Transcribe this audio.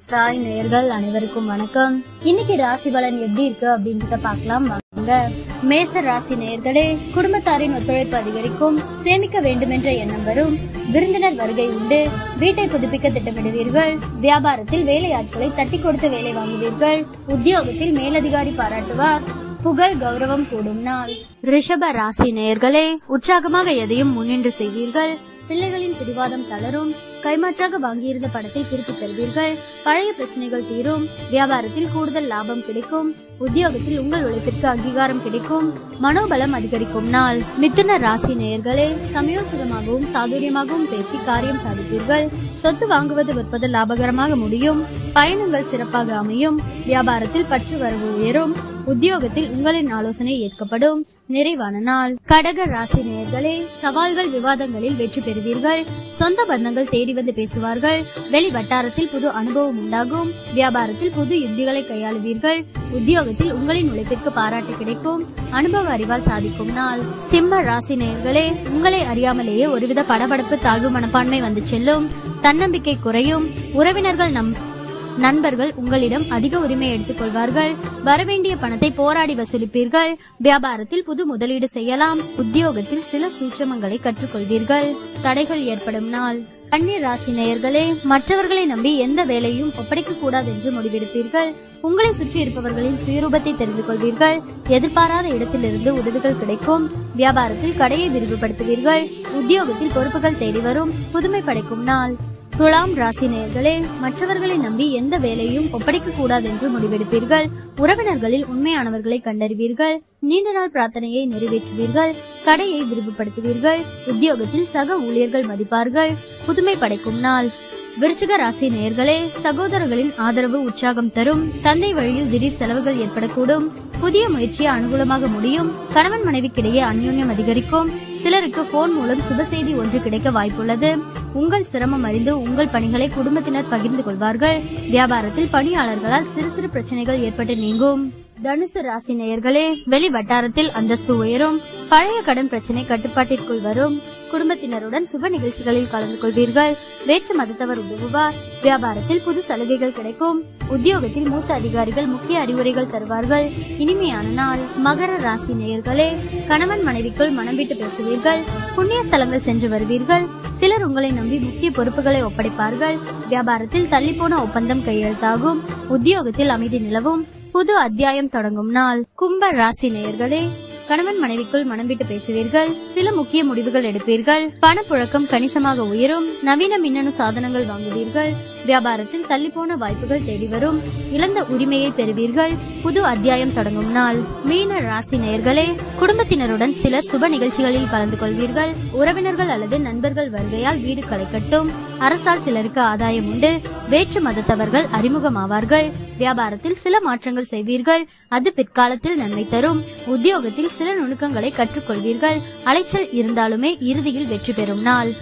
சாய் நேயர்கள் அனைவருக்கும் வணக்கம். இன்னைக்கு ராசி பலன் எப்படி இருக்கு அப்படின்றத பார்க்கலாம் வாங்க. மேச ராசி நேயர்களே, குடும்பத்தாரின் ஒத்துழைப்பு அதிகரிக்கும், சேமிக்க வேண்டும் என்ற எண்ணம் வரும், விருந்தினர் வருகை உண்டு, வீட்டை புதுப்பிக்க திட்டமிடுவீர்கள், வியாபாரத்தில் வேலையாட்களை தட்டி கொடுத்து வேலை வாங்குவீர்கள், உத்தியோகத்தில் மேலதிகாரி பாராட்டுவார், புகழ் கௌரவம் கூடும் நாள். ரிஷப ராசி நேயர்களே, உற்சாகமாக எதையும் முன்னின்று செய்வீர்கள், பிள்ளைகளின் பிடிவாதம் தளரும், கைமாற்றாக வாங்கியிருந்த பணத்தை திருப்பி தருவீர்கள், பழைய பிரச்சனைகள் தீரும், வியாபாரத்தில் கூடுதல் லாபம் கிடைக்கும், உத்தியோகத்தில் உங்கள் உழைப்பிற்கு அங்கீகாரம் கிடைக்கும், மனோபலம் அதிகரிக்கும் நாள். மிதுன ராசி நேயர்களே, சமயோசிதமாகவும் சாதுரியமாகவும் பேசி காரியம் சாதிப்பீர்கள், சொத்து வாங்குவது விற்பது லாபகரமாக முடியும், பயணங்கள் சிறப்பாக அமையும், வியாபாரத்தில் பற்று வரவு உயரும், உத்தியோகத்தில் உங்களின் ஆலோசனை ஏற்கப்படும், நிறைவான நாள். கடக ராசி நேயர்களே, சவால்கள் விவாதங்களில் வெற்றி பெறுவீர்கள், சொந்த பந்தங்கள் தேடி வந்து பேசுவார்கள், வெளி வட்டாரத்தில் புது அனுபவம் உண்டாகும், வியாபாரத்தில் புது யுக்திகளை கையாளுவீர்கள், உத்தியோகத்தில் உங்களின் உழைப்பிற்கு பாராட்டு கிடைக்கும், அனுபவ அறிவால் சாதிக்கும் நாள். சிம்ம ராசி நேயர்களே, உங்களை அறியாமலேயே ஒருவித படபடப்பு தாழ்வு மனப்பான்மை வந்து செல்லும், தன்னம்பிக்கை குறையும், உறவினர்கள் நண்பர்கள் உங்களிடம் அதிக உரிமை எடுத்துக் கொள்வார்கள், வரவேண்டிய பணத்தை போராடி வசூலிப்பீர்கள், வியாபாரத்தில் புது முதலீடு செய்யலாம், உத்தியோகத்தில் சில சூட்சமங்களை கற்றுக்கொள்வீர்கள், தடைகள் ஏற்படும் நாள். கன்னி ராசி நேயர்களே, மற்றவர்களை நம்பி எந்த வேலையும் ஒப்படைக்க கூடாது என்று முடிவெடுப்பீர்கள், உங்களை சுற்றி இருப்பவர்களின் சுயரூபத்தை தெரிந்து கொள்வீர்கள், எதிர்பாராத இடத்திலிருந்து உதவிகள் கிடைக்கும், வியாபாரத்தில் கடையை விரிவுபடுத்துவீர்கள், உத்தியோகத்தில் பொறுப்புகள் தேடி வரும், புதுமை படைக்கும் நாள். துலாம் ராசி நேயர்களே, மற்றவர்களை நம்பி எந்த வேலையும் ஒப்படைக்க கூடாது என்று முடிவெடுப்பீர்கள், உறவினர்களில் உண்மையானவர்களை கண்டறிவீர்கள், நீண்ட நாள் பிரார்த்தனையை நிறைவேற்றுவீர்கள், கடையை விரிவுபடுத்துவீர்கள், உத்தியோகத்தில் சக ஊழியர்கள் மதிப்பார்கள், புதுமை படைக்கும் நாள். விருச்சிக ராசி நேயர்களே, சகோதரர்களின் ஆதரவு உற்சாகம் தரும், தந்தை வழியில் திடீர் செலவுகள் ஏற்படக்கூடும், புதிய முயற்சியை அனுகூலமாக முடியும், கணவன் மனைவிக்கிடையே அந்யோன்யம் அதிகரிக்கும், சிலருக்கு போன் மூலம் சுப செய்தி ஒன்று கிடைக்க வாய்ப்புள்ளது, உங்கள் சிரமம் அறிந்து உங்கள் பணிகளை குடும்பத்தினர் பகிர்ந்து கொள்வார்கள், வியாபாரத்தில் பணியாளர்களால் சிறு சிறு பிரச்சனைகள் ஏற்பட்டு நீங்கும். தனுசு ராசி நேயர்களே, வெளி வட்டாரத்தில் அந்தஸ்து உயரும், பழைய கடன் பிரச்சனை கட்டுப்பாட்டிற்குள் வரும், குடும்பத்தினருடன் சுப நிகழ்ச்சிகளில் கலந்து கொள்வீர்கள், வேற்று மதத்தவர் உதவுவார், வியாபாரத்தில் புது சலுகைகள் கிடைக்கும், உத்தியோகத்தில் மூத்த அதிகாரிகள் முக்கிய அறிவுரைகள் தருவார்கள், இனிமையான நாள். மகர ராசி நேயர்களே, கணவன் மனைவிக்குள் மனம் விட்டு பேசுவீர்கள், புண்ணிய ஸ்தலங்கள் சென்று வருவீர்கள், சிலர் உங்களை நம்பி முக்கிய பொறுப்புகளை ஒப்படைப்பார்கள், வியாபாரத்தில் தள்ளிப்போன ஒப்பந்தம் கையெழுத்தாகும், உத்தியோகத்தில் அமைதி நிலவும், புது அத்தியாயம் தொடங்கும் நாள். கும்ப ராசி நேயர்களே, கணவன் மனைவிக்குள் மனம் விட்டு பேசுவீர்கள், சில முக்கிய முடிவுகள் எடுப்பீர்கள், பணப்புழக்கம் கணிசமாக உயரும், நவீன மின்னணு சாதனங்கள் வாங்குவீர்கள், வியாபாரத்தில் தள்ளிப்போன வாய்ப்புகள் தேடி வரும், இழந்த உரிமையை பெறுவீர்கள், புது அத்தியாயம் தொடங்கும் நாள். மீன ராசி நேயர்களே, குடும்பத்தினருடன் சிலர் சுப நிகழ்ச்சிகளில் கலந்து கொள்வீர்கள், உறவினர்கள் அல்லது நண்பர்கள் வருகையால் வீடு களை கட்டும், அரசால் சிலருக்கு ஆதாயம் உண்டு, வேற்று மதத்தவர்கள் அறிமுகமாவார்கள், வியாபாரத்தில் சில மாற்றங்கள் செய்வீர்கள், அது பிற்காலத்தில் நன்மை தரும், உத்தியோகத்தில் சில நுணுக்கங்களை கற்றுக்கொள்வீர்கள், அலைச்சல் இருந்தாலுமே இறுதியில் வெற்றி பெறும் நாள்.